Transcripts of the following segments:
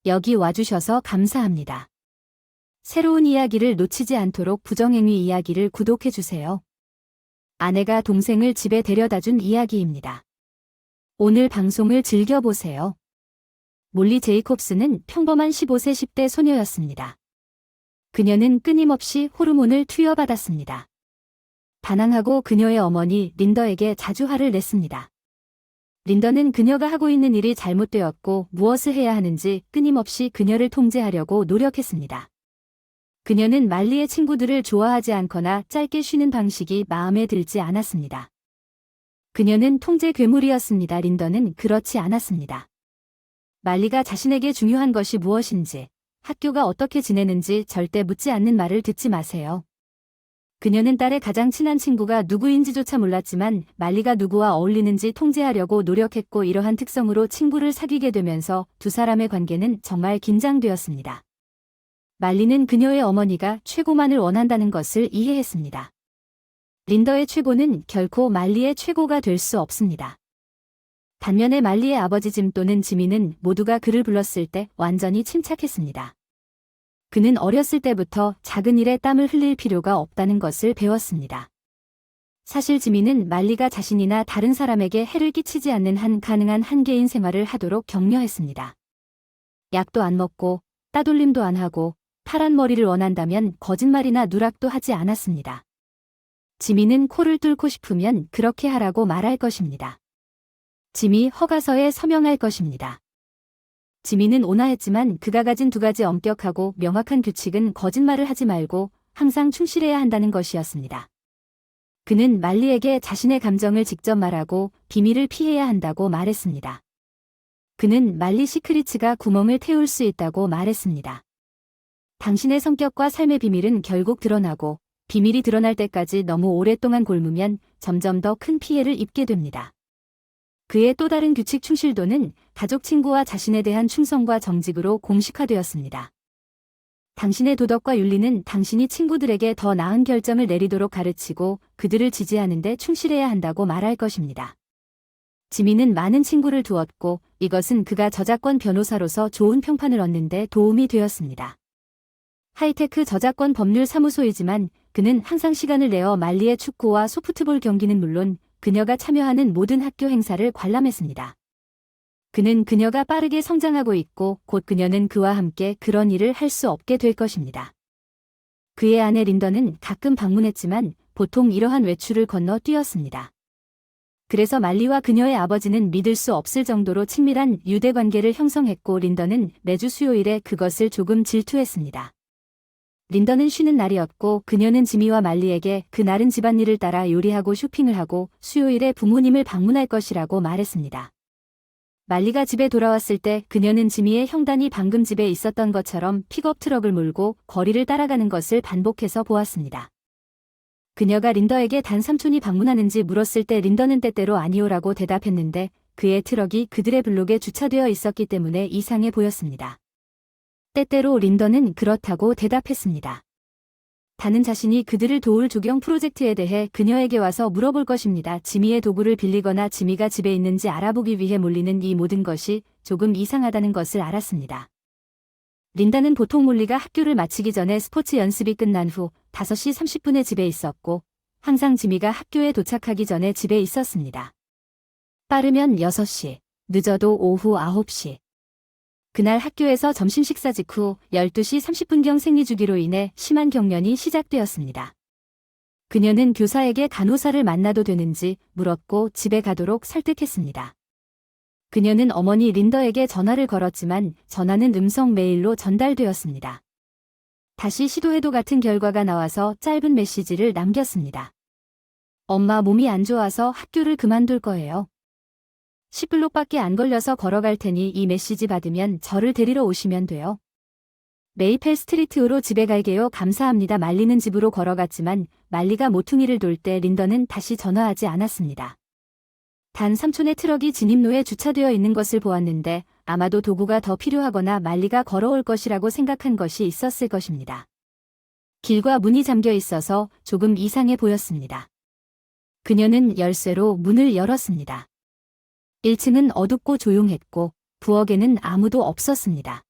여기 와주셔서 감사합니다. 새로운 이야기를 놓치지 않도록 부정행위 이야기를 구독해주세요. 아내가 동생을 집에 데려다준 이야기입니다. 오늘 방송을 즐겨보세요. 몰리 제이콥스는 평범한 15세 10대 소녀였습니다. 그녀는 끊임없이 호르몬을 투여받았습니다. 반항하고 그녀의 어머니 린더에게 자주 화를 냈습니다. 린더는 그녀가 하고 있는 일이 잘못되었고 무엇을 해야 하는지 끊임없이 그녀를 통제하려고 노력했습니다. 그녀는 말리의 친구들을 좋아하지 않거나 짧게 쉬는 방식이 마음에 들지 않았습니다. 그녀는 통제 괴물이었습니다. 린더는 그렇지 않았습니다. 말리가 자신에게 중요한 것이 무엇인지, 학교가 어떻게 지내는지 절대 묻지 않는 말을 듣지 마세요. 그녀는 딸의 가장 친한 친구가 누구인지조차 몰랐지만 말리가 누구와 어울리는지 통제하려고 노력했고 이러한 특성으로 친구를 사귀게 되면서 두 사람의 관계는 정말 긴장되었습니다. 말리는 그녀의 어머니가 최고만을 원한다는 것을 이해했습니다. 린더의 최고는 결코 말리의 최고가 될 수 없습니다. 반면에 말리의 아버지 짐 또는 지미는 모두가 그를 불렀을 때 완전히 침착했습니다. 그는 어렸을 때부터 작은 일에 땀을 흘릴 필요가 없다는 것을 배웠습니다. 사실 지미는 말리가 자신이나 다른 사람에게 해를 끼치지 않는 한 가능한 한계인 생활을 하도록 격려했습니다. 약도 안 먹고 따돌림도 안 하고 파란 머리를 원한다면 거짓말이나 누락도 하지 않았습니다. 지미는 코를 뚫고 싶으면 그렇게 하라고 말할 것입니다. 지미 허가서에 서명할 것입니다. 지미는 온화했지만 그가 가진 두 가지 엄격하고 명확한 규칙은 거짓말을 하지 말고 항상 충실해야 한다는 것이었습니다. 그는 말리에게 자신의 감정을 직접 말하고 비밀을 피해야 한다고 말했습니다. 그는 말리 시크리츠가 구멍을 태울 수 있다고 말했습니다. 당신의 성격과 삶의 비밀은 결국 드러나고 비밀이 드러날 때까지 너무 오랫동안 골무면 점점 더 큰 피해를 입게 됩니다. 그의 또 다른 규칙 충실도는 가족 친구와 자신에 대한 충성과 정직으로 공식화되었습니다. 당신의 도덕과 윤리는 당신이 친구들에게 더 나은 결정을 내리도록 가르치고 그들을 지지하는 데 충실해야 한다고 말할 것입니다. 지미는 많은 친구를 두었고 이것은 그가 저작권 변호사로서 좋은 평판을 얻는 데 도움이 되었습니다. 하이테크 저작권 법률 사무소이지만 그는 항상 시간을 내어 말리의 축구와 소프트볼 경기는 물론 그녀가 참여하는 모든 학교 행사를 관람했습니다. 그는 그녀가 빠르게 성장하고 있고 곧 그녀는 그와 함께 그런 일을 할 수 없게 될 것입니다. 그의 아내 린더는 가끔 방문했지만 보통 이러한 외출을 건너 뛰었습니다. 그래서 말리와 그녀의 아버지는 믿을 수 없을 정도로 친밀한 유대관계를 형성했고 린더는 매주 수요일에 그것을 조금 질투했습니다. 린더는 쉬는 날이었고 그녀는 지미와 말리에게 그날은 집안일을 따라 요리하고 쇼핑을 하고 수요일에 부모님을 방문할 것이라고 말했습니다. 말리가 집에 돌아왔을 때 그녀는 지미의 형단이 방금 집에 있었던 것처럼 픽업 트럭을 몰고 거리를 따라가는 것을 반복해서 보았습니다. 그녀가 린더에게 단 삼촌이 방문하는지 물었을 때 린더는 때때로 아니오라고 대답했는데 그의 트럭이 그들의 블록에 주차되어 있었기 때문에 이상해 보였습니다. 때때로 린더는 그렇다고 대답했습니다. 다는 자신이 그들을 도울 조경 프로젝트에 대해 그녀에게 와서 물어볼 것입니다. 지미의 도구를 빌리거나 지미가 집에 있는지 알아보기 위해 몰리는 이 모든 것이 조금 이상하다는 것을 알았습니다. 린다는 보통 몰리가 학교를 마치기 전에 스포츠 연습이 끝난 후 5시 30분에 집에 있었고 항상 지미가 학교에 도착하기 전에 집에 있었습니다. 빠르면 6시, 늦어도 오후 9시. 그날 학교에서 점심 식사 직후 12시 30분경 생리주기로 인해 심한 경련이 시작되었습니다. 그녀는 교사에게 간호사를 만나도 되는지 물었고 집에 가도록 설득했습니다. 그녀는 어머니 린더에게 전화를 걸었지만 전화는 음성 메일로 전달되었습니다. 다시 시도해도 같은 결과가 나와서 짧은 메시지를 남겼습니다. 엄마 몸이 안 좋아서 학교를 그만둘 거예요. 10블록밖에 안 걸려서 걸어갈 테니 이 메시지 받으면 저를 데리러 오시면 돼요. 메이펠 스트리트로 집에 갈게요. 감사합니다. 말리는 집으로 걸어갔지만 말리가 모퉁이를 돌 때 린더는 다시 전화하지 않았습니다. 단 삼촌의 트럭이 진입로에 주차되어 있는 것을 보았는데 아마도 도구가 더 필요하거나 말리가 걸어올 것이라고 생각한 것이 있었을 것입니다. 길과 문이 잠겨 있어서 조금 이상해 보였습니다. 그녀는 열쇠로 문을 열었습니다. 1층은 어둡고 조용했고 부엌에는 아무도 없었습니다.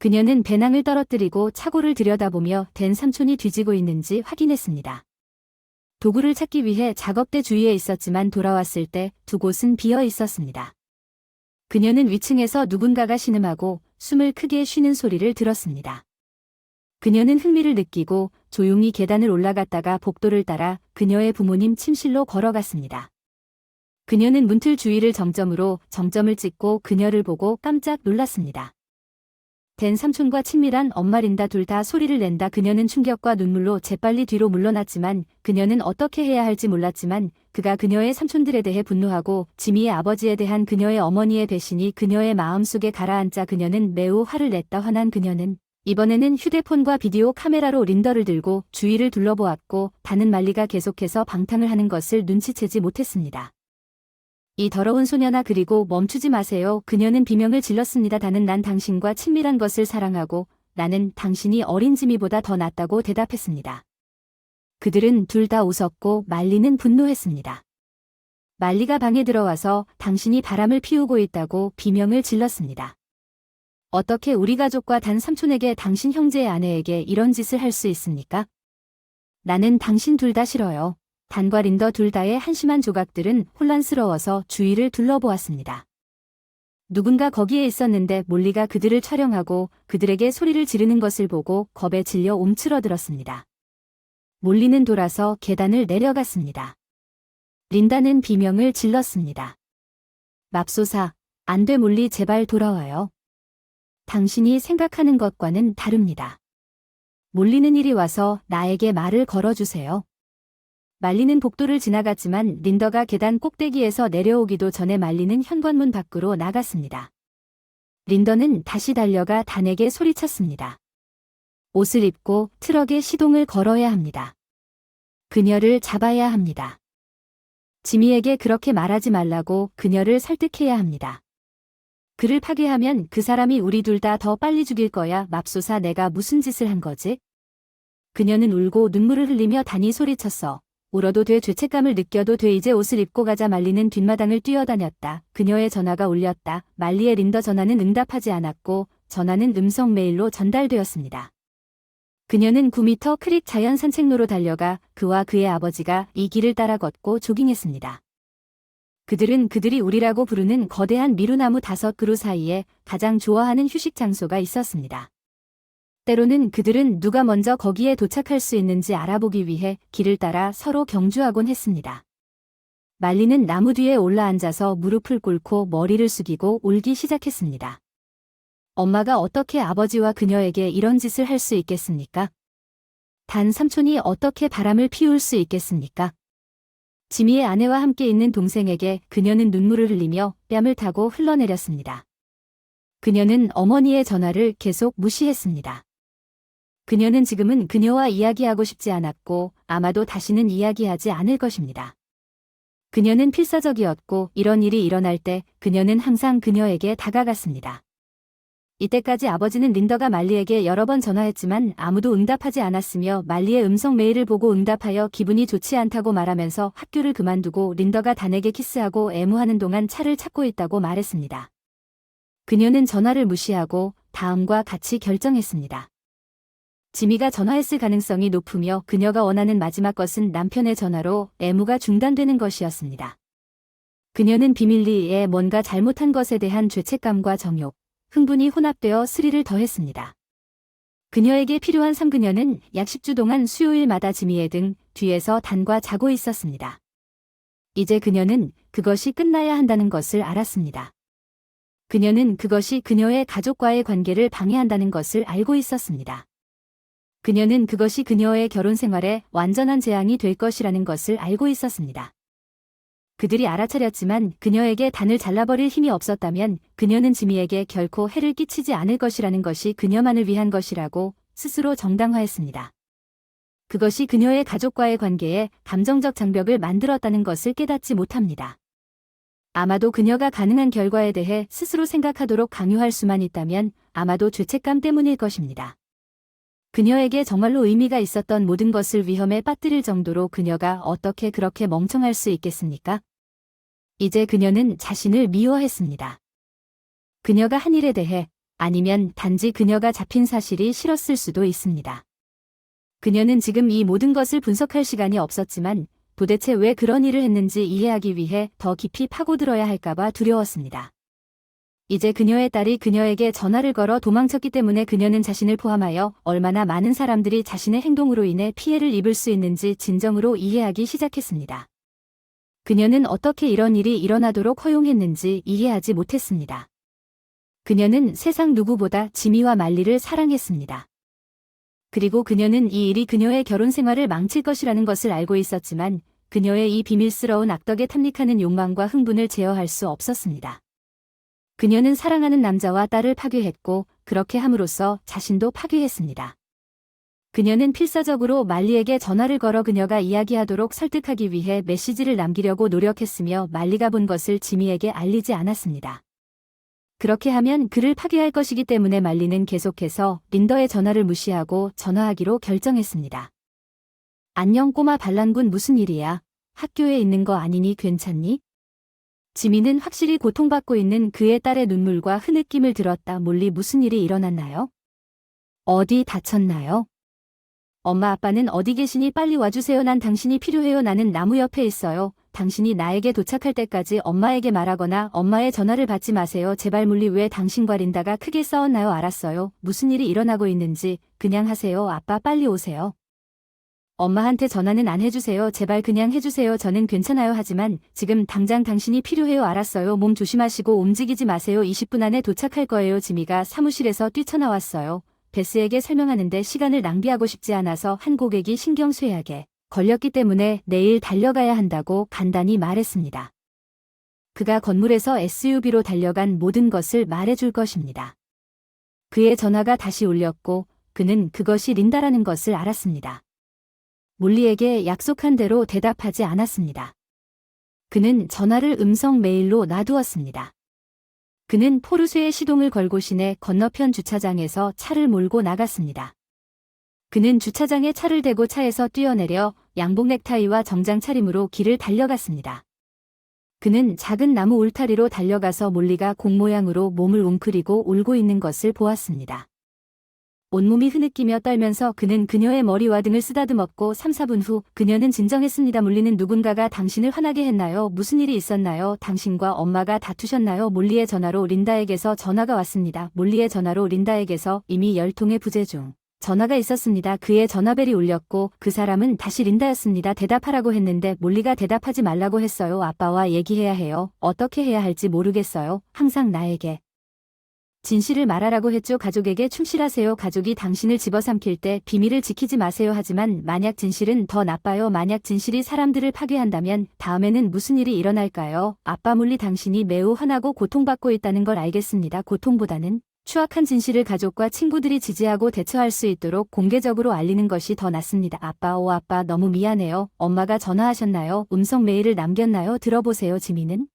그녀는 배낭을 떨어뜨리고 차고를 들여다보며 된 삼촌이 뒤지고 있는지 확인했습니다. 도구를 찾기 위해 작업대 주위에 있었지만 돌아왔을 때 두 곳은 비어 있었습니다. 그녀는 위층에서 누군가가 신음하고 숨을 크게 쉬는 소리를 들었습니다. 그녀는 흥미를 느끼고 조용히 계단을 올라갔다가 복도를 따라 그녀의 부모님 침실로 걸어갔습니다. 그녀는 문틀 주위를 정점으로 정점을 찍고 그녀를 보고 깜짝 놀랐습니다. 댄 삼촌과 친밀한 엄마 린다 둘 다 소리를 낸다. 그녀는 충격과 눈물로 재빨리 뒤로 물러났지만 그녀는 어떻게 해야 할지 몰랐지만 그가 그녀의 삼촌들에 대해 분노하고 지미의 아버지에 대한 그녀의 어머니의 배신이 그녀의 마음속에 가라앉자 그녀는 매우 화를 냈다. 화난 그녀는 이번에는 휴대폰과 비디오 카메라로 린더를 들고 주위를 둘러보았고 다는 말리가 계속해서 방탕을 하는 것을 눈치채지 못했습니다. 이 더러운 소년아 그리고 멈추지 마세요. 그녀는 비명을 질렀습니다. 다는 난 당신과 친밀한 것을 사랑하고 나는 당신이 어린 지미보다 더 낫다고 대답했습니다. 그들은 둘 다 웃었고 말리는 분노했습니다. 말리가 방에 들어와서 당신이 바람을 피우고 있다고 비명을 질렀습니다. 어떻게 우리 가족과 단 삼촌에게 당신 형제의 아내에게 이런 짓을 할 수 있습니까? 나는 당신 둘 다 싫어요. 단과 린더 둘 다의 한심한 조각들은 혼란스러워서 주위를 둘러보았습니다. 누군가 거기에 있었는데 몰리가 그들을 촬영하고 그들에게 소리를 지르는 것을 보고 겁에 질려 움츠러들었습니다. 몰리는 돌아서 계단을 내려갔습니다. 린다는 비명을 질렀습니다. 맙소사, 안 돼 몰리 제발 돌아와요. 당신이 생각하는 것과는 다릅니다. 몰리는 이리 와서 나에게 말을 걸어주세요. 말리는 복도를 지나갔지만 린더가 계단 꼭대기에서 내려오기도 전에 말리는 현관문 밖으로 나갔습니다. 린더는 다시 달려가 단에게 소리쳤습니다. 옷을 입고 트럭에 시동을 걸어야 합니다. 그녀를 잡아야 합니다. 지미에게 그렇게 말하지 말라고 그녀를 설득해야 합니다. 그를 파괴하면 그 사람이 우리 둘 다 더 빨리 죽일 거야. 맙소사 내가 무슨 짓을 한 거지? 그녀는 울고 눈물을 흘리며 단이 소리쳤어. 울어도 돼 죄책감을 느껴도 돼 이제 옷을 입고 가자. 말리는 뒷마당을 뛰어다녔다. 그녀의 전화가 울렸다. 말리의 린더 전화는 응답하지 않았고 전화는 음성 메일로 전달되었습니다. 그녀는 9m 크릭 자연 산책로로 달려가 그와 그의 아버지가 이 길을 따라 걷고 조깅했습니다. 그들은 그들이 우리라고 부르는 거대한 미루나무 5그루 사이에 가장 좋아하는 휴식 장소가 있었습니다. 때로는 그들은 누가 먼저 거기에 도착할 수 있는지 알아보기 위해 길을 따라 서로 경주하곤 했습니다. 말리는 나무 뒤에 올라앉아서 무릎을 꿇고 머리를 숙이고 울기 시작했습니다. 엄마가 어떻게 아버지와 그녀에게 이런 짓을 할 수 있겠습니까? 단 삼촌이 어떻게 바람을 피울 수 있겠습니까? 지미의 아내와 함께 있는 동생에게 그녀는 눈물을 흘리며 뺨을 타고 흘러내렸습니다. 그녀는 어머니의 전화를 계속 무시했습니다. 그녀는 지금은 그녀와 이야기하고 싶지 않았고 아마도 다시는 이야기하지 않을 것입니다. 그녀는 필사적이었고 이런 일이 일어날 때 그녀는 항상 그녀에게 다가갔습니다. 이때까지 아버지는 린더가 말리에게 여러 번 전화했지만 아무도 응답하지 않았으며 말리의 음성 메일을 보고 응답하여 기분이 좋지 않다고 말하면서 학교를 그만두고 린더가 단에게 키스하고 애무하는 동안 차를 찾고 있다고 말했습니다. 그녀는 전화를 무시하고 다음과 같이 결정했습니다. 지미가 전화했을 가능성이 높으며 그녀가 원하는 마지막 것은 남편의 전화로 애무가 중단되는 것이었습니다. 그녀는 비밀리에 뭔가 잘못한 것에 대한 죄책감과 정욕, 흥분이 혼합되어 스릴을 더했습니다. 그녀에게 필요한 그녀는 약 10주 동안 수요일마다 지미의 등 뒤에서 단과 자고 있었습니다. 이제 그녀는 그것이 끝나야 한다는 것을 알았습니다. 그녀는 그것이 그녀의 가족과의 관계를 방해한다는 것을 알고 있었습니다. 그녀는 그것이 그녀의 결혼 생활에 완전한 재앙이 될 것이라는 것을 알고 있었습니다. 그들이 알아차렸지만 그녀에게 단을 잘라버릴 힘이 없었다면 그녀는 지미에게 결코 해를 끼치지 않을 것이라는 것이 그녀만을 위한 것이라고 스스로 정당화했습니다. 그것이 그녀의 가족과의 관계에 감정적 장벽을 만들었다는 것을 깨닫지 못합니다. 아마도 그녀가 가능한 결과에 대해 스스로 생각하도록 강요할 수만 있다면 아마도 죄책감 때문일 것입니다. 그녀에게 정말로 의미가 있었던 모든 것을 위험에 빠뜨릴 정도로 그녀가 어떻게 그렇게 멍청할 수 있겠습니까? 이제 그녀는 자신을 미워했습니다. 그녀가 한 일에 대해 아니면 단지 그녀가 잡힌 사실이 싫었을 수도 있습니다. 그녀는 지금 이 모든 것을 분석할 시간이 없었지만 도대체 왜 그런 일을 했는지 이해하기 위해 더 깊이 파고들어야 할까봐 두려웠습니다. 이제 그녀의 딸이 그녀에게 전화를 걸어 도망쳤기 때문에 그녀는 자신을 포함하여 얼마나 많은 사람들이 자신의 행동으로 인해 피해를 입을 수 있는지 진정으로 이해하기 시작했습니다. 그녀는 어떻게 이런 일이 일어나도록 허용했는지 이해하지 못했습니다. 그녀는 세상 누구보다 지미와 말리를 사랑했습니다. 그리고 그녀는 이 일이 그녀의 결혼 생활을 망칠 것이라는 것을 알고 있었지만 그녀의 이 비밀스러운 악덕에 탐닉하는 욕망과 흥분을 제어할 수 없었습니다. 그녀는 사랑하는 남자와 딸을 파괴했고 그렇게 함으로써 자신도 파괴했습니다. 그녀는 필사적으로 말리에게 전화를 걸어 그녀가 이야기하도록 설득하기 위해 메시지를 남기려고 노력했으며 말리가 본 것을 지미에게 알리지 않았습니다. 그렇게 하면 그를 파괴할 것이기 때문에 말리는 계속해서 린더의 전화를 무시하고 전화하기로 결정했습니다. 안녕 꼬마 반란군 무슨 일이야? 학교에 있는 거 아니니 괜찮니? 지미는 확실히 고통받고 있는 그의 딸의 눈물과 흐느낌을 들었다. 몰리 무슨 일이 일어났나요? 어디 다쳤나요? 엄마 아빠는 어디 계시니 빨리 와주세요. 난 당신이 필요해요. 나는 나무 옆에 있어요. 당신이 나에게 도착할 때까지 엄마에게 말하거나 엄마의 전화를 받지 마세요. 제발 몰리 왜 당신과 린다가 크게 싸웠나요? 알았어요. 무슨 일이 일어나고 있는지 그냥 하세요. 아빠 빨리 오세요. 엄마한테 전화는 안 해주세요. 제발 그냥 해주세요. 저는 괜찮아요. 하지만 지금 당장 당신이 필요해요. 알았어요. 몸 조심하시고 움직이지 마세요. 20분 안에 도착할 거예요. 지미가 사무실에서 뛰쳐나왔어요. 베스에게 설명하는데 시간을 낭비하고 싶지 않아서 한 고객이 신경쇠약에 걸렸기 때문에 내일 달려가야 한다고 간단히 말했습니다. 그가 건물에서 SUV로 달려간 모든 것을 말해줄 것입니다. 그의 전화가 다시 울렸고 그는 그것이 린다라는 것을 알았습니다. 몰리에게 약속한 대로 대답하지 않았습니다. 그는 전화를 음성 메일로 놔두었습니다. 그는 포르쉐의 시동을 걸고 시내 건너편 주차장에서 차를 몰고 나갔습니다. 그는 주차장에 차를 대고 차에서 뛰어내려 양복 넥타이와 정장 차림으로 길을 달려갔습니다. 그는 작은 나무 울타리로 달려가서 몰리가 공 모양으로 몸을 웅크리고 울고 있는 것을 보았습니다. 온몸이 흐느끼며 떨면서 그는 그녀의 머리와 등을 쓰다듬었고 3, 4분 후 그녀는 진정했습니다. 몰리는 누군가가 당신을 화나게 했나요? 무슨 일이 있었나요? 당신과 엄마가 다투셨나요? 몰리의 전화로 린다에게서 전화가 왔습니다. 몰리의 전화로 린다에게서 이미 10통의 부재 중 전화가 있었습니다. 그의 전화벨이 울렸고 그 사람은 다시 린다였습니다. 대답하라고 했는데 몰리가 대답하지 말라고 했어요. 아빠와 얘기해야 해요. 어떻게 해야 할지 모르겠어요. 항상 나에게 진실을 말하라고 했죠. 가족에게 충실하세요. 가족이 당신을 집어삼킬 때 비밀을 지키지 마세요. 하지만 만약 진실은 더 나빠요. 만약 진실이 사람들을 파괴한다면 다음에는 무슨 일이 일어날까요? 아빠 몰리 당신이 매우 화나고 고통받고 있다는 걸 알겠습니다. 고통보다는 추악한 진실을 가족과 친구들이 지지하고 대처할 수 있도록 공개적으로 알리는 것이 더 낫습니다. 아빠, 오 아빠 너무 미안해요. 엄마가 전화하셨나요? 음성 메일을 남겼나요? 들어보세요. 지미는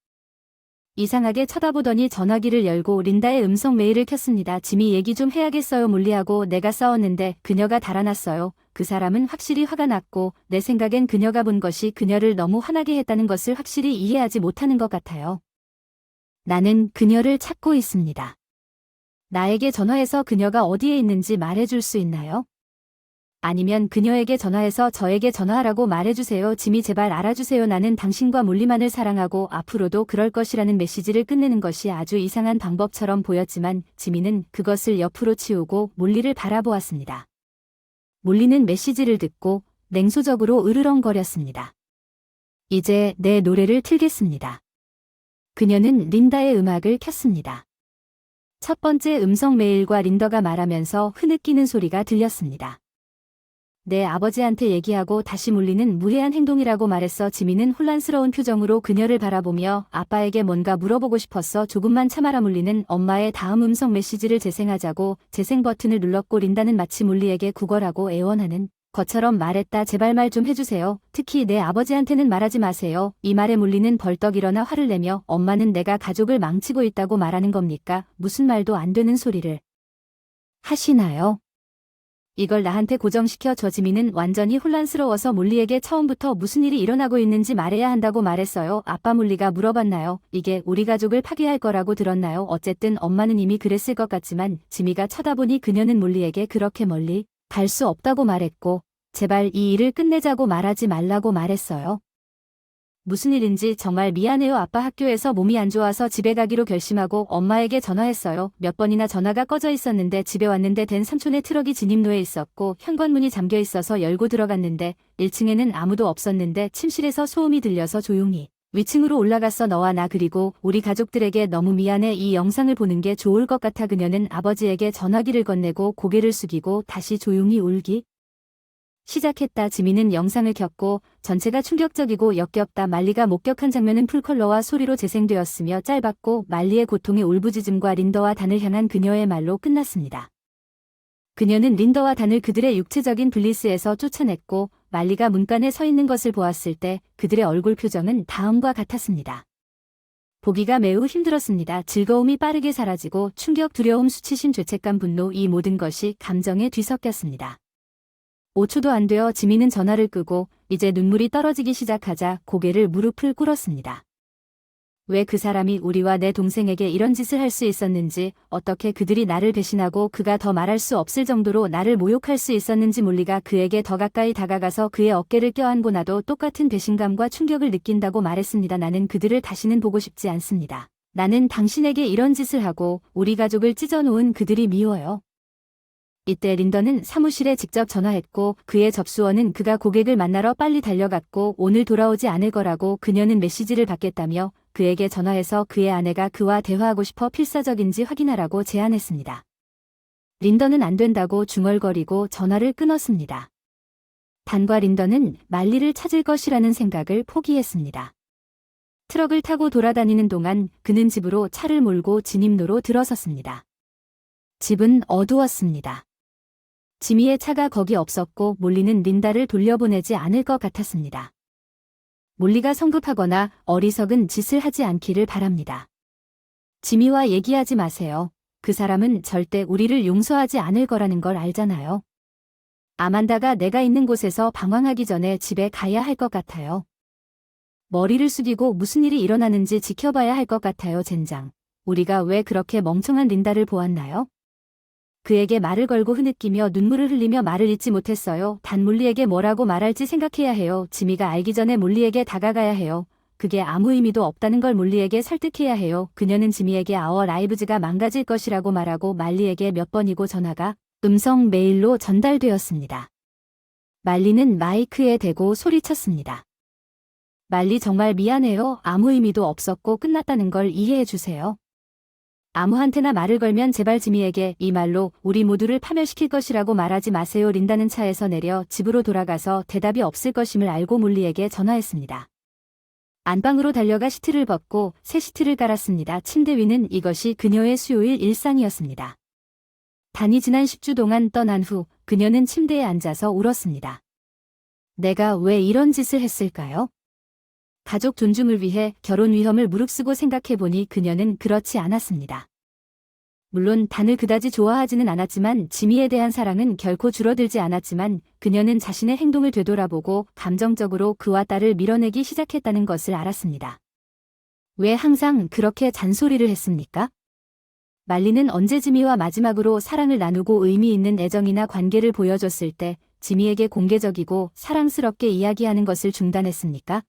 이상하게 쳐다보더니 전화기를 열고 린다의 음성 메일을 켰습니다. 지미 얘기 좀 해야겠어요. 몰리하고 내가 싸웠는데 그녀가 달아났어요. 그 사람은 확실히 화가 났고 내 생각엔 그녀가 본 것이 그녀를 너무 화나게 했다는 것을 확실히 이해하지 못하는 것 같아요. 나는 그녀를 찾고 있습니다. 나에게 전화해서 그녀가 어디에 있는지 말해줄 수 있나요? 아니면 그녀에게 전화해서 저에게 전화하라고 말해주세요. 지미 제발 알아주세요. 나는 당신과 몰리만을 사랑하고 앞으로도 그럴 것이라는 메시지를 끝내는 것이 아주 이상한 방법처럼 보였지만 지미는 그것을 옆으로 치우고 몰리를 바라보았습니다. 몰리는 메시지를 듣고 냉소적으로 으르렁거렸습니다. 이제 내 노래를 틀겠습니다. 그녀는 린다의 음악을 켰습니다. 첫 번째 음성 메일과 린더가 말하면서 흐느끼는 소리가 들렸습니다. 내 아버지한테 얘기하고 다시 몰리는 무례한 행동이라고 말했어. 지미는 혼란스러운 표정으로 그녀를 바라보며 아빠에게 뭔가 물어보고 싶었어. 조금만 참아라. 몰리는 엄마의 다음 음성 메시지를 재생하자고 재생 버튼을 눌렀고 린다는 마치 몰리에게 구걸하고 애원하는 것처럼 말했다. 제발 말 좀 해주세요. 특히 내 아버지한테는 말하지 마세요. 이 말에 몰리는 벌떡 일어나 화를 내며 엄마는 내가 가족을 망치고 있다고 말하는 겁니까? 무슨 말도 안 되는 소리를 하시나요? 이걸 나한테 고정시켜 저 지민은 완전히 혼란스러워서 몰리에게 처음부터 무슨 일이 일어나고 있는지 말해야 한다고 말했어요. 아빠 몰리가 물어봤나요? 이게 우리 가족을 파괴할 거라고 들었나요? 어쨌든 엄마는 이미 그랬을 것 같지만 지미가 쳐다보니 그녀는 몰리에게 그렇게 멀리 갈 수 없다고 말했고 제발 이 일을 끝내자고 말하지 말라고 말했어요. 무슨 일인지 정말 미안해요. 아빠 학교에서 몸이 안 좋아서 집에 가기로 결심하고 엄마에게 전화했어요. 몇 번이나 전화가 꺼져 있었는데 집에 왔는데 된 삼촌의 트럭이 진입로에 있었고 현관문이 잠겨 있어서 열고 들어갔는데 1층에는 아무도 없었는데 침실에서 소음이 들려서 조용히 위층으로 올라갔어. 너와 나 그리고 우리 가족들에게 너무 미안해. 이 영상을 보는 게 좋을 것 같아. 그녀는 아버지에게 전화기를 건네고 고개를 숙이고 다시 조용히 울기 시작했다. 지민은 영상을 켰고 전체가 충격적이고 역겹다. 말리가 목격한 장면은 풀컬러와 소리로 재생되었으며 짧았고 말리의 고통의 울부짖음과 린더와 단을 향한 그녀의 말로 끝났습니다. 그녀는 린더와 단을 그들의 육체적인 블리스에서 쫓아냈고 말리가 문간에 서 있는 것을 보았을 때 그들의 얼굴 표정은 다음과 같았습니다. 보기가 매우 힘들었습니다. 즐거움이 빠르게 사라지고 충격, 두려움, 수치심, 죄책감, 분노 이 모든 것이 감정에 뒤섞였습니다. 5초도 안 되어 지민은 전화를 끄고 이제 눈물이 떨어지기 시작하자 고개를 무릎을 꿇었습니다. 왜 그 사람이 우리와 내 동생에게 이런 짓을 할 수 있었는지, 어떻게 그들이 나를 배신하고 그가 더 말할 수 없을 정도로 나를 모욕할 수 있었는지. 몰리가 그에게 더 가까이 다가가서 그의 어깨를 껴안고 나도 똑같은 배신감과 충격을 느낀다고 말했습니다. 나는 그들을 다시는 보고 싶지 않습니다. 나는 당신에게 이런 짓을 하고 우리 가족을 찢어놓은 그들이 미워요. 이때 린더는 사무실에 직접 전화했고 그의 접수원은 그가 고객을 만나러 빨리 달려갔고 오늘 돌아오지 않을 거라고 그녀는 메시지를 받겠다며 그에게 전화해서 그의 아내가 그와 대화하고 싶어 필사적인지 확인하라고 제안했습니다. 린더는 안 된다고 중얼거리고 전화를 끊었습니다. 단과 린더는 말리를 찾을 것이라는 생각을 포기했습니다. 트럭을 타고 돌아다니는 동안 그는 집으로 차를 몰고 진입로로 들어섰습니다. 집은 어두웠습니다. 지미의 차가 거기 없었고 몰리는 린다를 돌려보내지 않을 것 같았습니다. 몰리가 성급하거나 어리석은 짓을 하지 않기를 바랍니다. 지미와 얘기하지 마세요. 그 사람은 절대 우리를 용서하지 않을 거라는 걸 알잖아요. 아만다가 내가 있는 곳에서 방황하기 전에 집에 가야 할 것 같아요. 머리를 숙이고 무슨 일이 일어나는지 지켜봐야 할 것 같아요. 젠장. 우리가 왜 그렇게 멍청한 린다를 보았나요? 그에게 말을 걸고 흐느끼며 눈물을 흘리며 말을 잇지 못했어요. 단 몰리에게 뭐라고 말할지 생각해야 해요. 지미가 알기 전에 몰리에게 다가가야 해요. 그게 아무 의미도 없다는 걸 몰리에게 설득해야 해요. 그녀는 지미에게 아워 라이브즈가 망가질 것이라고 말하고 말리에게 몇 번이고 전화가 음성 메일로 전달되었습니다. 말리는 마이크에 대고 소리쳤습니다. 말리 정말 미안해요. 아무 의미도 없었고 끝났다는 걸 이해해 주세요. 아무한테나 말을 걸면 제발 지미에게 이 말로 우리 모두를 파멸시킬 것이라고 말하지 마세요. 린다는 차에서 내려 집으로 돌아가서 대답이 없을 것임을 알고 몰리에게 전화했습니다. 안방으로 달려가 시트를 벗고 새 시트를 깔았습니다. 침대 위는 이것이 그녀의 수요일 일상이었습니다. 단이 지난 10주 동안 떠난 후 그녀는 침대에 앉아서 울었습니다. 내가 왜 이런 짓을 했을까요? 가족 존중을 위해 결혼 위험을 무릅쓰고 생각해보니 그녀는 그렇지 않았습니다. 물론 단을 그다지 좋아하지는 않았지만 지미에 대한 사랑은 결코 줄어들지 않았지만 그녀는 자신의 행동을 되돌아보고 감정적으로 그와 딸을 밀어내기 시작했다는 것을 알았습니다. 왜 항상 그렇게 잔소리를 했습니까? 말리는 언제 지미와 마지막으로 사랑을 나누고 의미 있는 애정이나 관계를 보여줬을 때 지미에게 공개적이고 사랑스럽게 이야기하는 것을 중단했습니까?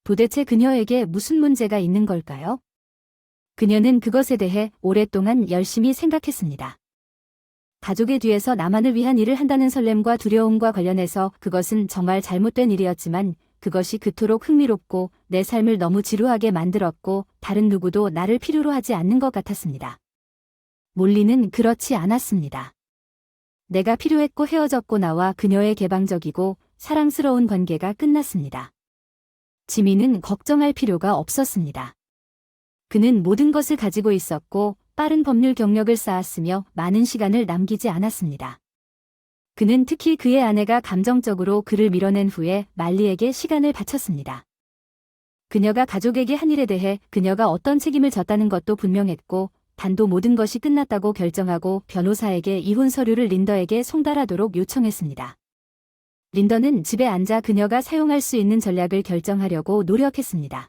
도대체 그녀에게 무슨 문제가 있는 걸까요? 그녀는 그것에 대해 오랫동안 열심히 생각했습니다. 가족의 뒤에서 나만을 위한 일을 한다는 설렘과 두려움과 관련해서 그것은 정말 잘못된 일이었지만 그것이 그토록 흥미롭고 내 삶을 너무 지루하게 만들었고 다른 누구도 나를 필요로 하지 않는 것 같았습니다. 몰리는 그렇지 않았습니다. 내가 필요했고 헤어졌고 나와 그녀의 개방적이고 사랑스러운 관계가 끝났습니다. 지미는 걱정할 필요가 없었습니다. 그는 모든 것을 가지고 있었고 빠른 법률 경력을 쌓았으며 많은 시간을 남기지 않았습니다. 그는 특히 그의 아내가 감정적으로 그를 밀어낸 후에 말리에게 시간을 바쳤습니다. 그녀가 가족에게 한 일에 대해 그녀가 어떤 책임을 졌다는 것도 분명했고 단도 모든 것이 끝났다고 결정하고 변호사에게 이혼 서류를 린더에게 송달하도록 요청했습니다. 린더는 집에 앉아 그녀가 사용할 수 있는 전략을 결정하려고 노력했습니다.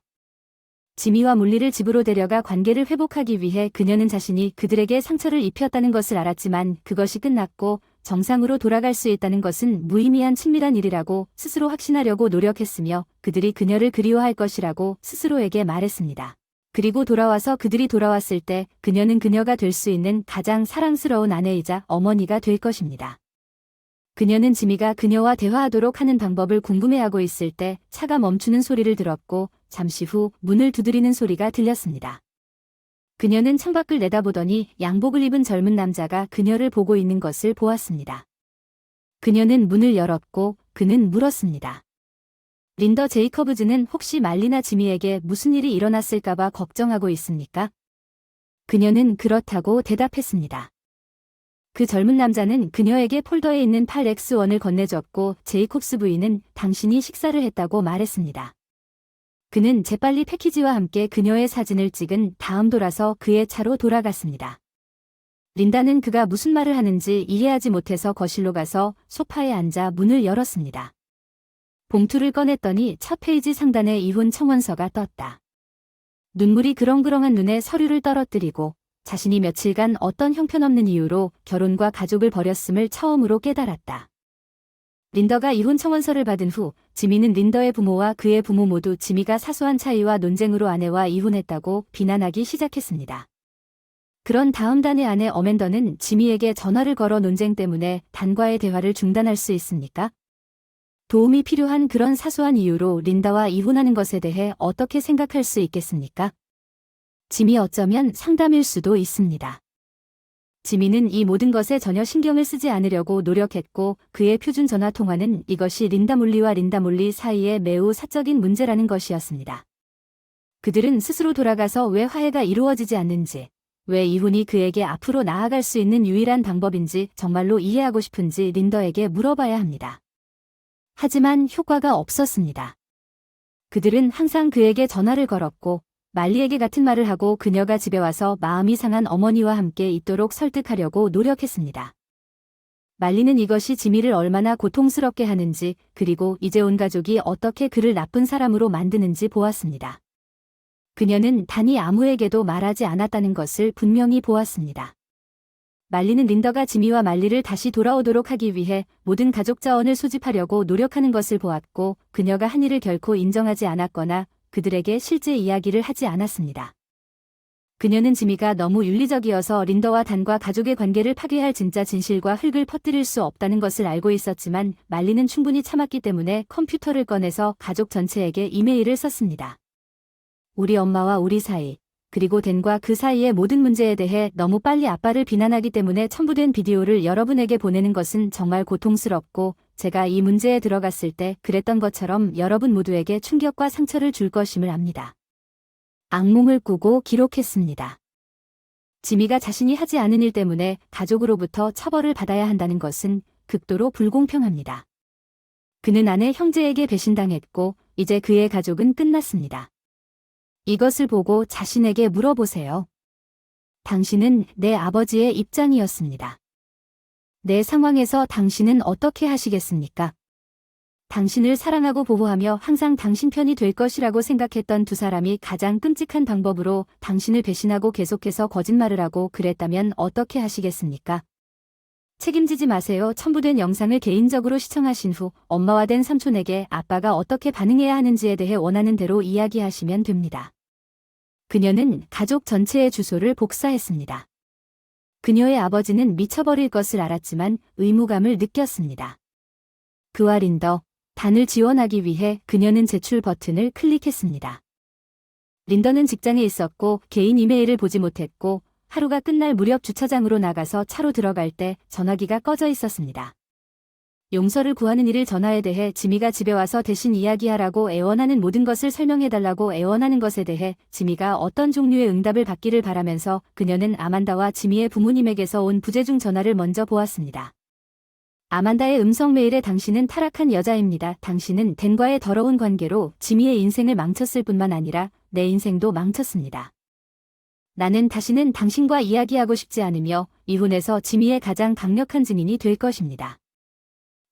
지미와 물리를 집으로 데려가 관계를 회복하기 위해 그녀는 자신이 그들에게 상처를 입혔다는 것을 알았지만 그것이 끝났고 정상으로 돌아갈 수 있다는 것은 무의미한 친밀한 일이라고 스스로 확신하려고 노력했으며 그들이 그녀를 그리워할 것이라고 스스로에게 말했습니다. 그리고 그들이 돌아왔을 때 그녀는 그녀가 될 수 있는 가장 사랑스러운 아내이자 어머니가 될 것입니다. 그녀는 지미가 그녀와 대화하도록 하는 방법을 궁금해하고 있을 때 차가 멈추는 소리를 들었고 잠시 후 문을 두드리는 소리가 들렸습니다. 그녀는 창밖을 내다보더니 양복을 입은 젊은 남자가 그녀를 보고 있는 것을 보았습니다. 그녀는 문을 열었고 그는 물었습니다. 린더 제이커브즈는 혹시 말리나 지미에게 무슨 일이 일어났을까봐 걱정하고 있습니까? 그녀는 그렇다고 대답했습니다. 그 젊은 남자는 그녀에게 폴더에 있는 8X1을 건네줬고 제이콥스 부인은 당신이 식사를 했다고 말했습니다. 그는 재빨리 패키지와 함께 그녀의 사진을 찍은 다음 돌아서 그의 차로 돌아갔습니다. 린다는 그가 무슨 말을 하는지 이해하지 못해서 거실로 가서 소파에 앉아 문을 열었습니다. 봉투를 꺼냈더니 첫 페이지 상단에 이혼 청원서가 떴다. 눈물이 그렁그렁한 눈에 서류를 떨어뜨리고 자신이 며칠간 어떤 형편없는 이유로 결혼과 가족을 버렸음을 처음으로 깨달았다. 린더가 이혼 청원서를 받은 후 지미는 린더의 부모와 그의 부모 모두 지미가 사소한 차이와 논쟁으로 아내와 이혼했다고 비난하기 시작했습니다. 그런 다음 단의 아내 어맨더는 지미에게 전화를 걸어 논쟁 때문에 단과의 대화를 중단할 수 있습니까? 도움이 필요한 그런 사소한 이유로 린다와 이혼하는 것에 대해 어떻게 생각할 수 있겠습니까? 지미 어쩌면 상담일 수도 있습니다. 지미는 이 모든 것에 전혀 신경을 쓰지 않으려고 노력했고 그의 표준 전화 통화는 이것이 린다 몰리와 린다 몰리 사이의 매우 사적인 문제라는 것이었습니다. 그들은 스스로 돌아가서 왜 화해가 이루어지지 않는지, 왜 이혼이 그에게 앞으로 나아갈 수 있는 유일한 방법인지 정말로 이해하고 싶은지 린더에게 물어봐야 합니다. 하지만 효과가 없었습니다. 그들은 항상 그에게 전화를 걸었고 말리에게 같은 말을 하고 그녀가 집에 와서 마음이 상한 어머니와 함께 있도록 설득하려고 노력했습니다. 말리는 이것이 지미를 얼마나 고통스럽게 하는지 그리고 이제 온 가족이 어떻게 그를 나쁜 사람으로 만드는지 보았습니다. 그녀는 단히 아무에게도 말하지 않았다는 것을 분명히 보았습니다. 말리는 린더가 지미와 말리를 다시 돌아오도록 하기 위해 모든 가족 자원을 소집하려고 노력하는 것을 보았고 그녀가 한 일을 결코 인정하지 않았거나 그들에게 실제 이야기를 하지 않았습니다. 그녀는 지미가 너무 윤리적이어서 린더와 단과 가족의 관계를 파괴할 진짜 진실과 흙을 퍼뜨릴 수 없다는 것을 알고 있었지만 말리는 충분히 참았기 때문에 컴퓨터를 꺼내서 가족 전체에게 이메일을 썼습니다. 우리 엄마와 우리 사이, 그리고 댄과 그 사이의 모든 문제에 대해 너무 빨리 아빠를 비난하기 때문에 첨부된 비디오를 여러분에게 보내는 것은 정말 고통스럽고 제가 이 문제에 들어갔을 때 그랬던 것처럼 여러분 모두에게 충격과 상처를 줄 것임을 압니다. 악몽을 꾸고 기록했습니다. 지미가 자신이 하지 않은 일 때문에 가족으로부터 처벌을 받아야 한다는 것은 극도로 불공평합니다. 그는 아내 형제에게 배신당했고 이제 그의 가족은 끝났습니다. 이것을 보고 자신에게 물어보세요. 당신은 내 아버지의 입장이었습니다. 내 상황에서 당신은 어떻게 하시겠습니까? 당신을 사랑하고 보호하며 항상 당신 편이 될 것이라고 생각했던 두 사람이 가장 끔찍한 방법으로 당신을 배신하고 계속해서 거짓말을 하고 그랬다면 어떻게 하시겠습니까? 책임지지 마세요. 첨부된 영상을 개인적으로 시청하신 후 엄마와 된 삼촌에게 아빠가 어떻게 반응해야 하는지에 대해 원하는 대로 이야기하시면 됩니다. 그녀는 가족 전체의 주소를 복사했습니다. 그녀의 아버지는 미쳐버릴 것을 알았지만 의무감을 느꼈습니다. 그와 린더, 단을 지원하기 위해 그녀는 제출 버튼을 클릭했습니다. 린더는 직장에 있었고 개인 이메일을 보지 못했고 하루가 끝날 무렵 주차장으로 나가서 차로 들어갈 때 전화기가 꺼져 있었습니다. 용서를 구하는 일을 전화에 대해 지미가 집에 와서 대신 이야기하라고 애원하는 모든 것을 설명해달라고 애원하는 것에 대해 지미가 어떤 종류의 응답을 받기를 바라면서 그녀는 아만다와 지미의 부모님에게서 온 부재중 전화를 먼저 보았습니다. 아만다의 음성 메일에 당신은 타락한 여자입니다. 당신은 댄과의 더러운 관계로 지미의 인생을 망쳤을 뿐만 아니라 내 인생도 망쳤습니다. 나는 다시는 당신과 이야기하고 싶지 않으며 이혼에서 지미의 가장 강력한 증인이 될 것입니다.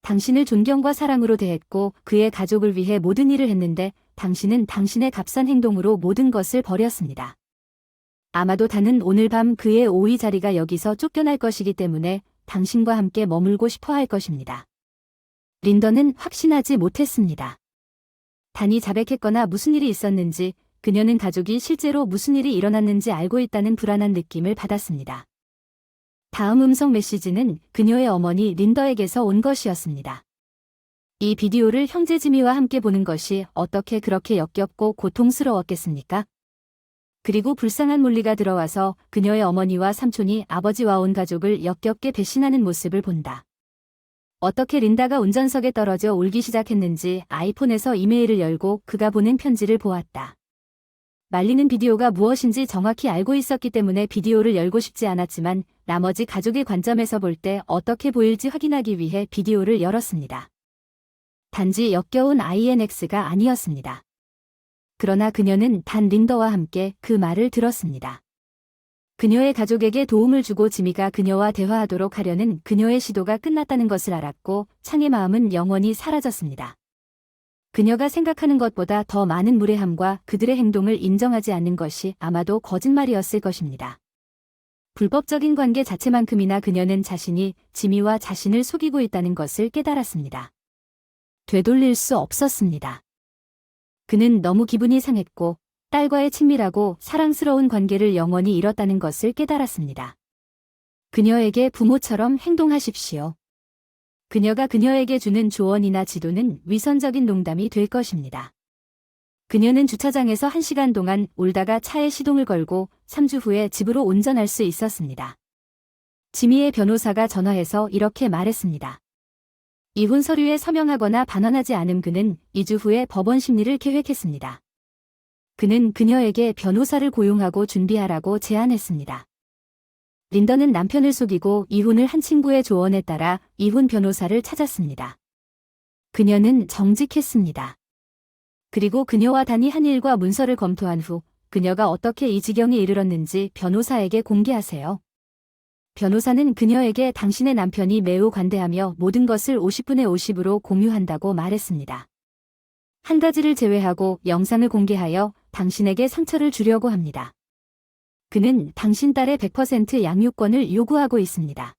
당신을 존경과 사랑으로 대했고 그의 가족을 위해 모든 일을 했는데 당신은 당신의 값싼 행동으로 모든 것을 버렸습니다. 아마도 다는 오늘 밤 그의 오이 자리가 여기서 쫓겨날 것이기 때문에 당신과 함께 머물고 싶어 할 것입니다. 린더는 확신하지 못했습니다. 단이 자백했거나 무슨 일이 있었는지 그녀는 가족이 실제로 무슨 일이 일어났는지 알고 있다는 불안한 느낌을 받았습니다. 다음 음성 메시지는 그녀의 어머니 린더에게서 온 것이었습니다. 이 비디오를 형제 지미와 함께 보는 것이 어떻게 그렇게 역겹고 고통스러웠겠습니까? 그리고 불쌍한 몰리가 들어와서 그녀의 어머니와 삼촌이 아버지와 온 가족을 역겹게 배신하는 모습을 본다. 어떻게 린다가 운전석에 떨어져 울기 시작했는지 아이폰에서 이메일을 열고 그가 보낸 편지를 보았다. 말리는 비디오가 무엇인지 정확히 알고 있었기 때문에 비디오를 열고 싶지 않았지만 나머지 가족의 관점에서 볼 때 어떻게 보일지 확인하기 위해 비디오를 열었습니다. 단지 역겨운 INX가 아니었습니다. 그러나 그녀는 단 린더와 함께 그 말을 들었습니다. 그녀의 가족에게 도움을 주고 지미가 그녀와 대화하도록 하려는 그녀의 시도가 끝났다는 것을 알았고 창의 마음은 영원히 사라졌습니다. 그녀가 생각하는 것보다 더 많은 무례함과 그들의 행동을 인정하지 않는 것이 아마도 거짓말이었을 것입니다. 불법적인 관계 자체만큼이나 그녀는 자신이 지미와 자신을 속이고 있다는 것을 깨달았습니다. 되돌릴 수 없었습니다. 그는 너무 기분이 상했고 딸과의 친밀하고 사랑스러운 관계를 영원히 잃었다는 것을 깨달았습니다. 그녀에게 부모처럼 행동하십시오. 그녀가 그녀에게 주는 조언이나 지도는 위선적인 농담이 될 것입니다. 그녀는 주차장에서 1시간 동안 울다가 차에 시동을 걸고 3주 후에 집으로 운전할 수 있었습니다. 지미의 변호사가 전화해서 이렇게 말했습니다. 이혼 서류에 서명하거나 반환하지 않은 그는 2주 후에 법원 심리를 계획했습니다. 그는 그녀에게 변호사를 고용하고 준비하라고 제안했습니다. 린더는 남편을 속이고 이혼을 한 친구의 조언에 따라 이혼 변호사를 찾았습니다. 그녀는 정직했습니다. 그리고 그녀와 단이 한 일과 문서를 검토한 후 그녀가 어떻게 이 지경에 이르렀는지 변호사에게 공개하세요. 변호사는 그녀에게 당신의 남편이 매우 관대하며 모든 것을 50분의 50으로 공유한다고 말했습니다. 한 가지를 제외하고 영상을 공개하여 당신에게 상처를 주려고 합니다. 그는 당신 딸의 100% 양육권을 요구하고 있습니다.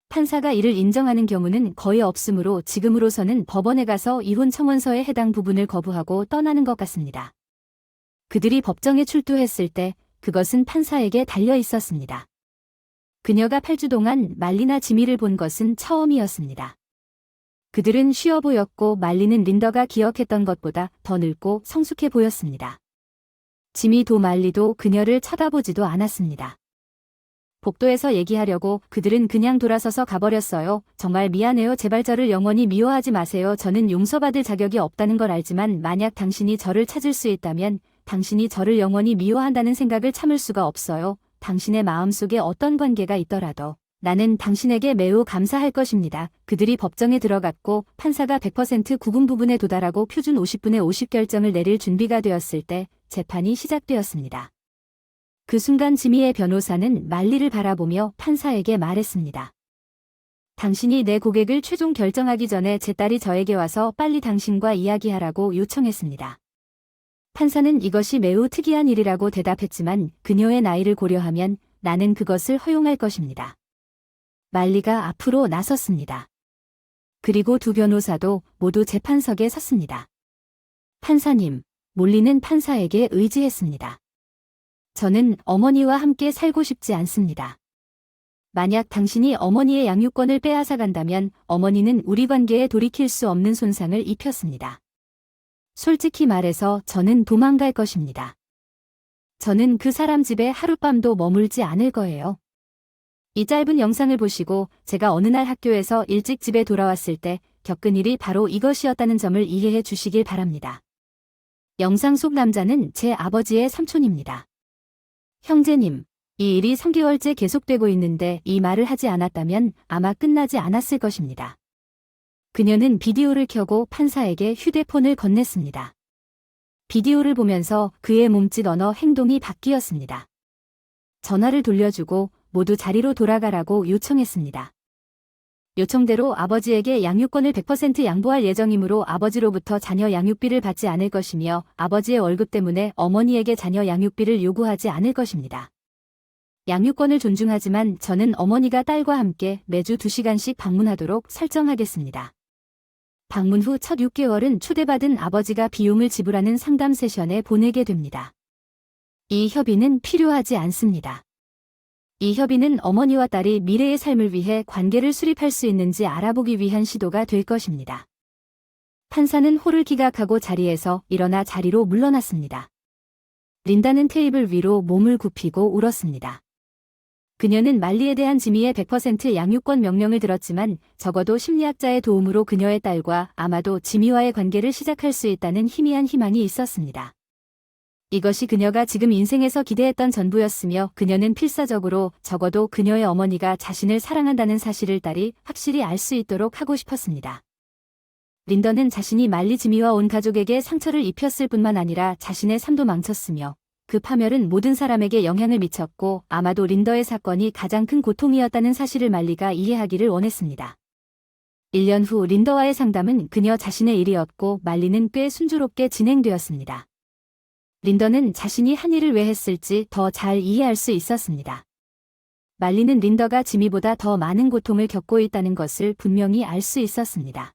판사가 이를 인정하는 경우는 거의 없으므로 지금으로서는 법원에 가서 이혼 청원서의 해당 부분을 거부하고 떠나는 것 같습니다. 그들이 법정에 출두했을 때 그것은 판사에게 달려 있었습니다. 그녀가 8주 동안 말리나 지미를 본 것은 처음이었습니다. 그들은 쉬워 보였고 말리는 린더가 기억했던 것보다 더 늙고 성숙해 보였습니다. 지미도 말리도 그녀를 쳐다보지도 않았습니다. 복도에서 얘기하려고 그들은 그냥 돌아서서 가버렸어요. 정말 미안해요. 제발 저를 영원히 미워하지 마세요. 저는 용서받을 자격이 없다는 걸 알지만 만약 당신이 저를 찾을 수 있다면 당신이 저를 영원히 미워한다는 생각을 참을 수가 없어요. 당신의 마음속에 어떤 관계가 있더라도 나는 당신에게 매우 감사할 것입니다. 그들이 법정에 들어갔고 판사가 100% 구분 부분에 도달하고 표준 50분의 50 결정을 내릴 준비가 되었을 때 재판이 시작되었습니다. 그 순간 지미의 변호사는 말리를 바라보며 판사에게 말했습니다. 당신이 내 고객을 최종 결정하기 전에 제 딸이 저에게 와서 빨리 당신과 이야기하라고 요청했습니다. 판사는 이것이 매우 특이한 일이라고 대답했지만 그녀의 나이를 고려하면 나는 그것을 허용할 것입니다. 말리가 앞으로 나섰습니다. 그리고 두 변호사도 모두 재판석에 섰습니다. 판사님, 몰리는 판사에게 의지했습니다. 저는 어머니와 함께 살고 싶지 않습니다. 만약 당신이 어머니의 양육권을 빼앗아 간다면 어머니는 우리 관계에 돌이킬 수 없는 손상을 입혔습니다. 솔직히 말해서 저는 도망갈 것입니다. 저는 그 사람 집에 하룻밤도 머물지 않을 거예요. 이 짧은 영상을 보시고 제가 어느 날 학교에서 일찍 집에 돌아왔을 때 겪은 일이 바로 이것이었다는 점을 이해해 주시길 바랍니다. 영상 속 남자는 제 아버지의 삼촌입니다. 형제님, 이 일이 3개월째 계속되고 있는데 이 말을 하지 않았다면 아마 끝나지 않았을 것입니다. 그녀는 비디오를 켜고 판사에게 휴대폰을 건넸습니다. 비디오를 보면서 그의 몸짓 언어 행동이 바뀌었습니다. 전화를 돌려주고 모두 자리로 돌아가라고 요청했습니다. 요청대로 아버지에게 양육권을 100% 양보할 예정이므로 아버지로부터 자녀 양육비를 받지 않을 것이며 아버지의 월급 때문에 어머니에게 자녀 양육비를 요구하지 않을 것입니다. 양육권을 존중하지만 저는 어머니가 딸과 함께 매주 2시간씩 방문하도록 설정하겠습니다. 방문 후 첫 6개월은 초대받은 아버지가 비용을 지불하는 상담 세션에 보내게 됩니다. 이 협의는 필요하지 않습니다. 이 협의는 어머니와 딸이 미래의 삶을 위해 관계를 수립할 수 있는지 알아보기 위한 시도가 될 것입니다. 판사는 홀을 기각하고 자리에서 일어나 자리로 물러났습니다. 린다는 테이블 위로 몸을 굽히고 울었습니다. 그녀는 말리에 대한 지미의 100% 양육권 명령을 들었지만 적어도 심리학자의 도움으로 그녀의 딸과 아마도 지미와의 관계를 시작할 수 있다는 희미한 희망이 있었습니다. 이것이 그녀가 지금 인생에서 기대했던 전부였으며 그녀는 필사적으로 적어도 그녀의 어머니가 자신을 사랑한다는 사실을 딸이 확실히 알 수 있도록 하고 싶었습니다. 린더는 자신이 말리 지미와 온 가족에게 상처를 입혔을 뿐만 아니라 자신의 삶도 망쳤으며 그 파멸은 모든 사람에게 영향을 미쳤고 아마도 린더의 사건이 가장 큰 고통이었다는 사실을 말리가 이해하기를 원했습니다. 1년 후 린더와의 상담은 그녀 자신의 일이었고 말리는 꽤 순조롭게 진행되었습니다. 린더는 자신이 한 일을 왜 했을지 더 잘 이해할 수 있었습니다. 말리는 린더가 지미보다 더 많은 고통을 겪고 있다는 것을 분명히 알 수 있었습니다.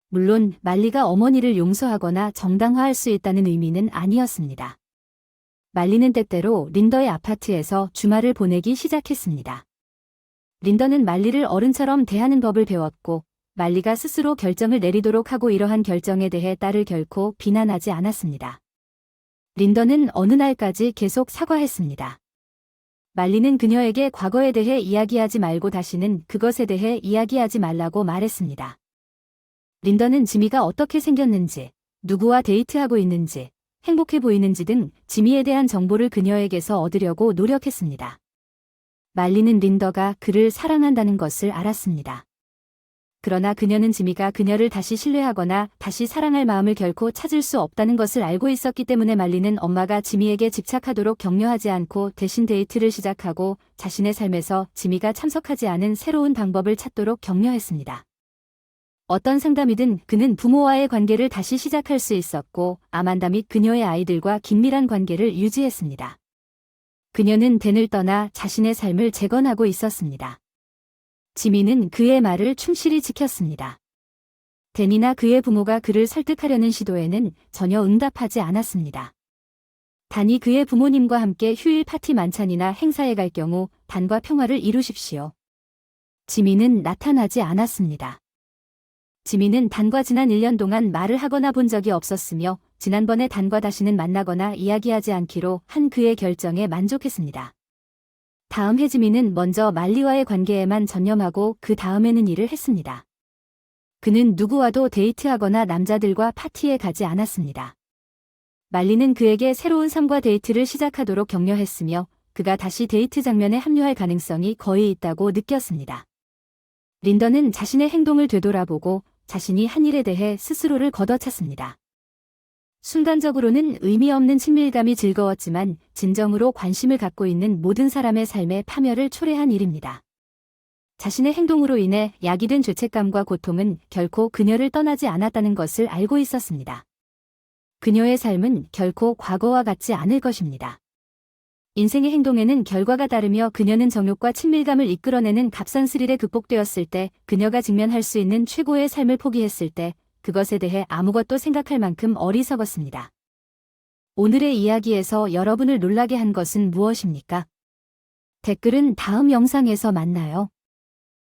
물론 말리가 어머니를 용서하거나 정당화할 수 있다는 의미는 아니었습니다. 말리는 때때로 린더의 아파트에서 주말을 보내기 시작했습니다. 린더는 말리를 어른처럼 대하는 법을 배웠고 말리가 스스로 결정을 내리도록 하고 이러한 결정에 대해 딸을 결코 비난하지 않았습니다. 린더는 어느 날까지 계속 사과했습니다. 말리는 그녀에게 과거에 대해 이야기하지 말고 다시는 그것에 대해 이야기하지 말라고 말했습니다. 린더는 지미가 어떻게 생겼는지, 누구와 데이트하고 있는지, 행복해 보이는지 등 지미에 대한 정보를 그녀에게서 얻으려고 노력했습니다. 말리는 린더가 그를 사랑한다는 것을 알았습니다. 그러나 그녀는 지미가 그녀를 다시 신뢰하거나 다시 사랑할 마음을 결코 찾을 수 없다는 것을 알고 있었기 때문에 말리는 엄마가 지미에게 집착하도록 격려하지 않고 대신 데이트를 시작하고 자신의 삶에서 지미가 참석하지 않은 새로운 방법을 찾도록 격려했습니다. 어떤 상담이든 그는 부모와의 관계를 다시 시작할 수 있었고 아만다 및 그녀의 아이들과 긴밀한 관계를 유지했습니다. 그녀는 댄을 떠나 자신의 삶을 재건하고 있었습니다. 지미는 그의 말을 충실히 지켰습니다. 댄이나 그의 부모가 그를 설득하려는 시도에는 전혀 응답하지 않았습니다. 단이 그의 부모님과 함께 휴일 파티 만찬이나 행사에 갈 경우 단과 평화를 이루십시오. 지미는 나타나지 않았습니다. 지미는 단과 지난 1년 동안 말을 하거나 본 적이 없었으며 지난번에 단과 다시는 만나거나 이야기하지 않기로 한 그의 결정에 만족했습니다. 다음 해 지미는 먼저 말리와의 관계에만 전념하고 그 다음에는 일을 했습니다. 그는 누구와도 데이트하거나 남자들과 파티에 가지 않았습니다. 말리는 그에게 새로운 삶과 데이트를 시작하도록 격려했으며 그가 다시 데이트 장면에 합류할 가능성이 거의 있다고 느꼈습니다. 린더는 자신의 행동을 되돌아보고 자신이 한 일에 대해 스스로를 걷어찼습니다. 순간적으로는 의미 없는 친밀감이 즐거웠지만 진정으로 관심을 갖고 있는 모든 사람의 삶의 파멸을 초래한 일입니다. 자신의 행동으로 인해 야기된 죄책감과 고통은 결코 그녀를 떠나지 않았다는 것을 알고 있었습니다. 그녀의 삶은 결코 과거와 같지 않을 것입니다. 인생의 행동에는 결과가 따르며 그녀는 정욕과 친밀감을 이끌어내는 값싼 스릴에 극복되었을 때, 그녀가 직면할 수 있는 최고의 삶을 포기했을 때, 그것에 대해 아무것도 생각할 만큼 어리석었습니다. 오늘의 이야기에서 여러분을 놀라게 한 것은 무엇입니까? 댓글은 다음 영상에서 만나요.